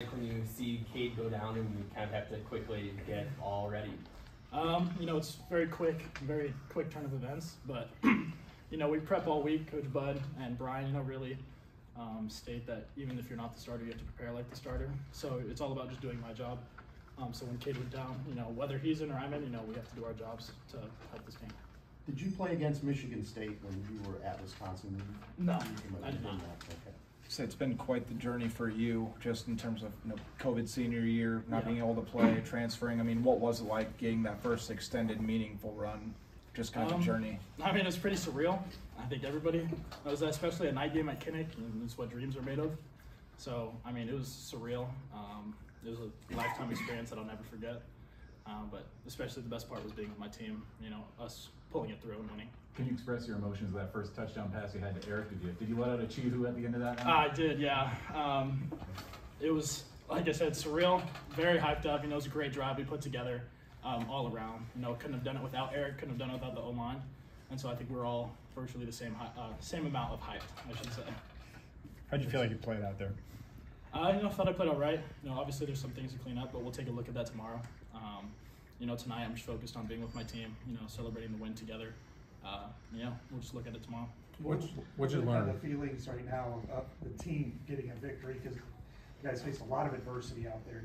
When you see Cade go down and you kind of have to quickly get all ready? It's very quick turn of events, but we prep all week. Coach Bud and Brian, really state that even if you're not the starter, you have to prepare like the starter. So it's all about just doing my job. So when Cade went down, whether he's in or I'm in, we have to do our jobs to help this team. Did you play against Michigan State when you were at Wisconsin? No, I did not. Okay. So it's been quite the journey for you, just in terms of COVID senior year, not being able to play, transferring. I mean, what was it like getting that first extended, meaningful run? Just kind of a journey. It was pretty surreal. I think everybody knows that, especially a night game at Kinnick, and it's what dreams are made of. So, it was surreal. It was a lifetime experience that I'll never forget. But especially the best part was being with my team, us pulling it through and winning. Can you express your emotions of that first touchdown pass you had to Eric? Did you let out a chew at the end of that? I did, yeah. It was, like I said, surreal, very hyped up. It was a great drive we put together all around. Couldn't have done it without Eric, couldn't have done it without the O-line. And so I think we're all virtually the same amount of hyped, I should say. How'd you feel like you played out there? I thought I played all right. Obviously there's some things to clean up, but we'll take a look at that tomorrow. Tonight I'm just focused on being with my team, celebrating the win together. We'll just look at it tomorrow. What'd you learn? The feelings right now of the team getting a victory, because you guys faced a lot of adversity out there,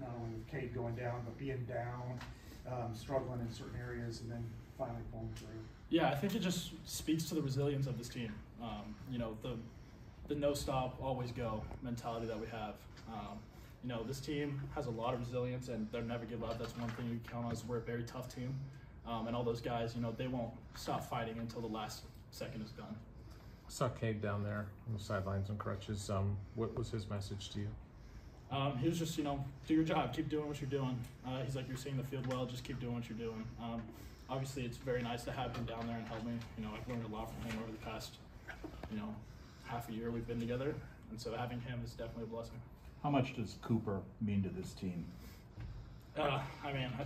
not only with Cade going down, but being down, struggling in certain areas, and then finally pulling through. Yeah, I think it just speaks to the resilience of this team. The no stop, always go mentality that we have. This team has a lot of resilience and they'll never give up. That's one thing you count on, is we're a very tough team. And all those guys, they won't stop fighting until the last second is done. I saw Cade down there on the sidelines and crutches. What was his message to you? He was just, do your job, keep doing what you're doing. He's like, you're seeing the field well, just keep doing what you're doing. Obviously, it's very nice to have him down there and help me. I've learned a lot from him over the past, half a year we've been together. And so having him is definitely a blessing. How much does Cooper mean to this team? I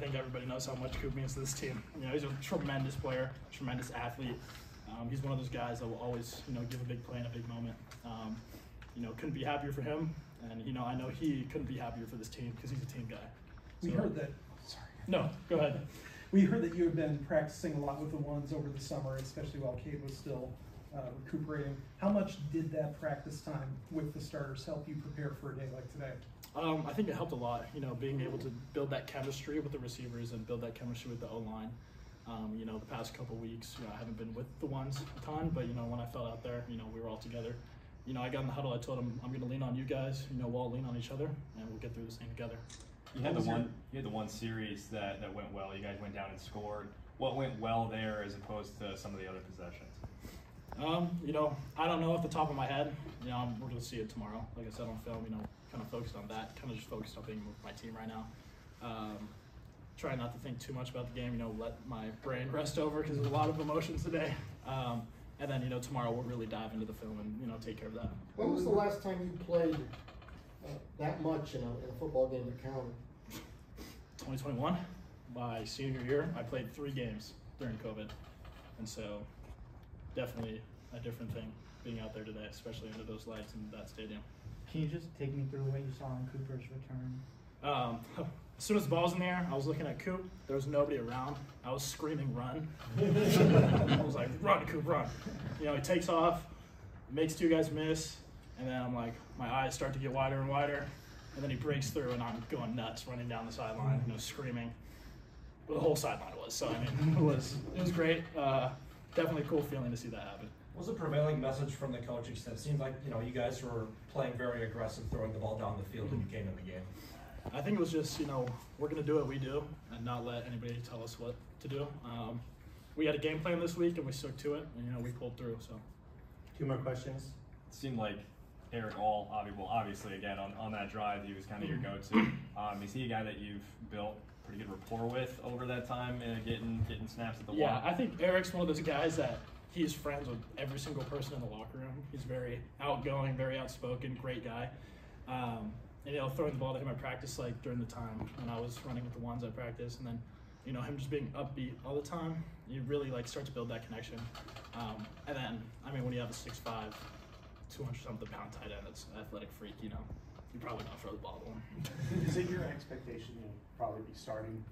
think everybody knows how much Coop means to this team. He's a tremendous player, tremendous athlete. He's one of those guys that will always, give a big play in a big moment. Couldn't be happier for him, and I know he couldn't be happier for this team because he's a team guy. We heard that. Sorry. No, go ahead. We heard that you had been practicing a lot with the ones over the summer, especially while Cade was still recuperating. How much did that practice time with the starters help you prepare for a day like today? I think it helped a lot, being able to build that chemistry with the receivers and build that chemistry with the O-line. The past couple weeks, I haven't been with the ones a ton, but, when I felt out there, we were all together. I got in the huddle, I told them, I'm going to lean on you guys, we'll all lean on each other, and we'll get through this thing together. You had the one series that went well. You guys went down and scored. What went well there as opposed to some of the other possessions? I don't know off the top of my head. We're going to see it tomorrow. Like I said on film, kind of focused on that. Kind of just focused on being with my team right now. Try not to think too much about the game. Let my brain rest over because there's a lot of emotions today. And then, tomorrow we'll really dive into the film and, take care of that. When was the last time you played that much in a football game that counted? 2021. My senior year, I played 3 games during COVID. And so definitely a different thing being out there today, especially under those lights in that stadium. Can you just take me through what you saw in Cooper's return? As soon as the ball was in the air, I was looking at Coop. There was nobody around. I was screaming, run. I was like, run, Coop, run. He takes off, makes 2 guys miss, and then I'm like, my eyes start to get wider and wider, and then he breaks through, and I'm going nuts, running down the sideline, screaming. Well, the whole sideline was. So, it was great. Definitely a cool feeling to see that happen. What was the prevailing message from the coaching staff? It seemed like, you guys were playing very aggressive, throwing the ball down the field when you came in the game. I think it was just, we're going to do what we do and not let anybody tell us what to do. We had a game plan this week and we stuck to it and, we pulled through. So, 2 more questions. It seemed like Eric obviously again on that drive, he was kind of your go-to. Is he a guy that you've built pretty good rapport with over that time, getting snaps at the wall? Yeah, I think Eric's one of those guys that he's friends with every single person in the locker room. He's very outgoing, very outspoken, great guy. And, throwing the ball to him at practice, like during the time when I was running with the ones at practice, and then, him just being upbeat all the time, you really start to build that connection. And then, when you have a 6'5", 200-something pound tight end, that's an athletic freak, you're probably not throw the ball to him. Is it your expectation you'll probably be starting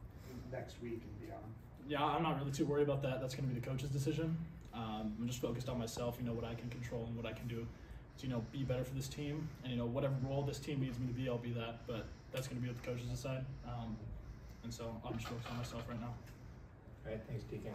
next week and beyond? Yeah, I'm not really too worried about that. That's going to be the coach's decision. I'm just focused on myself, what I can control and what I can do to, be better for this team. And, whatever role this team needs me to be, I'll be that. But that's going to be what the coaches decide. And so I'm just focused on myself right now. All right, thanks, Deacon.